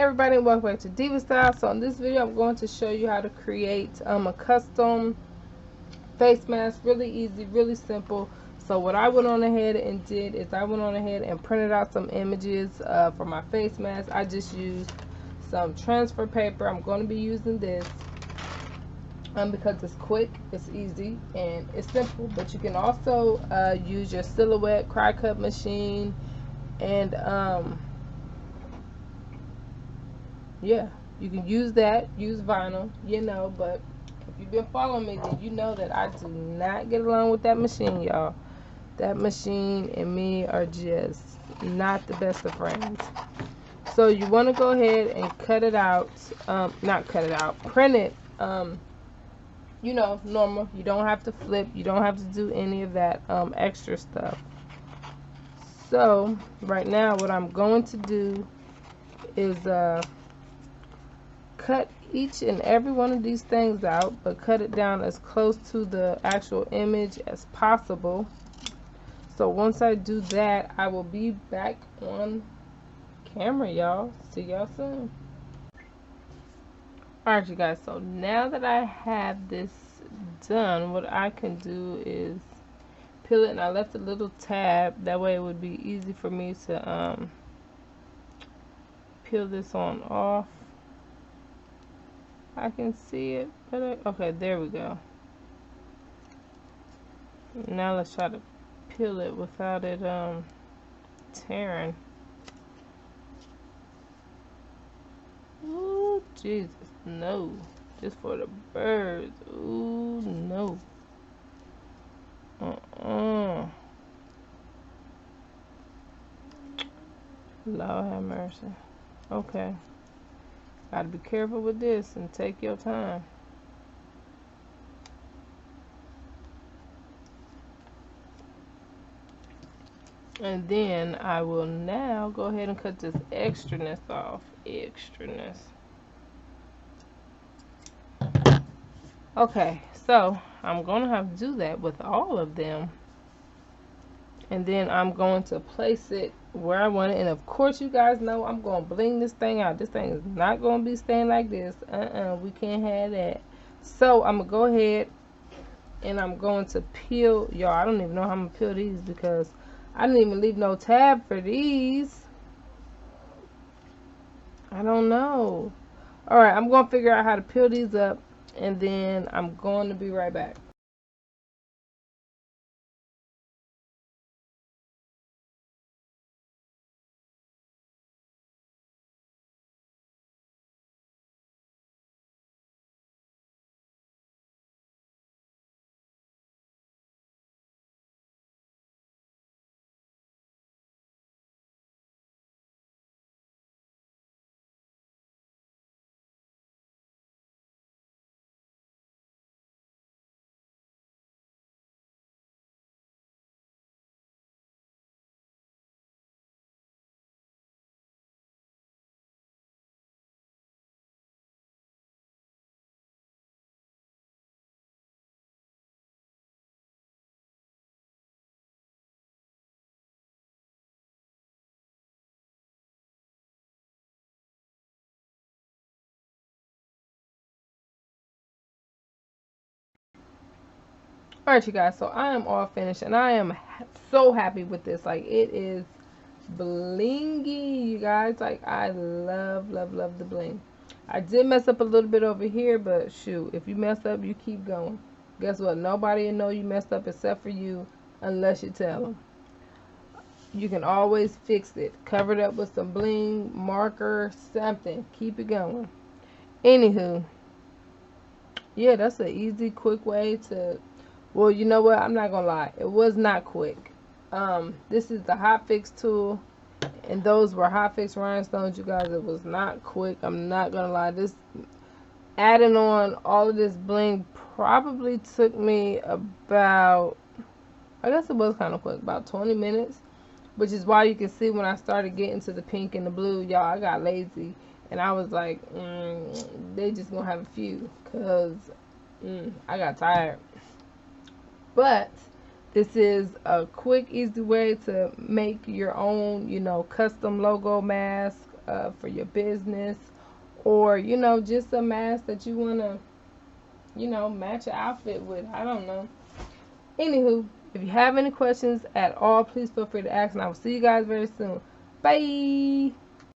everybody, and welcome back to Diva Style. So in this video I'm going to show you how to create a custom face mask. Really easy, really simple. So what I went on ahead and did is I went on ahead and printed out some images for my face mask. I just used some transfer paper. I'm going to be using this because it's quick, it's easy, and it's simple. But you can also use your silhouette cry cut machine, and yeah, you can use that, use vinyl, you know. But if you've been following me, then you know that I do not get along with that machine, y'all. That machine and me are just not the best of friends. So you want to go ahead and cut it out, not cut it out, print it, you know, normal. You don't have to flip, you don't have to do any of that extra stuff. So right now what I'm going to do is cut each and every one of these things out, but cut it down as close to the actual image as possible. So once I do that, I will be back on camera, y'all. See y'all soon. Alright, you guys, so now that I have this done, what I can do is peel it, and I left a little tab, that way it would be easy for me to peel this on off. I can see it better. Okay, there we go. Now let's try to peel it without it tearing. Ooh, Jesus, no. Just for the birds. Ooh, no. Lord have mercy. Okay. Gotta be careful with this and take your time. And then I will now go ahead and cut this extraness off. Extraness. Okay, so I'm gonna have to do that with all of them. And then I'm going to place it where I want it. And of course, you guys know I'm going to bling this thing out. This thing is not going to be staying like this. We can't have that. So I'm going to go ahead and I'm going to peel. Y'all, I don't even know how I'm going to peel these because I didn't even leave no tab for these. I don't know. Alright, I'm going to figure out how to peel these up. And then I'm going to be right back. Alright, you guys, so I am all finished, and I am so happy with this. Like, it is blingy, you guys. Like, I love, love, love the bling. I did mess up a little bit over here, but shoot, if you mess up, you keep going. Guess what? Nobody will know you messed up except for you, unless you tell them. You can always fix it. Cover it up with some bling, marker, something. Keep it going. Anywho, yeah, that's an easy, quick way to... Well, you know what? I'm not gonna lie. It was not quick. This is the hot fix tool, and those were hot fix rhinestones, you guys. It was not quick. I'm not gonna lie. This adding on all of this bling probably took me about, I guess it was kind of quick, about 20 minutes, which is why you can see when I started getting to the pink and the blue, y'all, I got lazy, and I was like, they just gonna have a few, cause I got tired. But this is a quick, easy way to make your own, you know, custom logo mask. for your business, or you know, just a mask that you want to, you know, match your outfit with. I don't know. Anywho, if you have any questions at all, please feel free to ask, and I will see you guys very soon. Bye.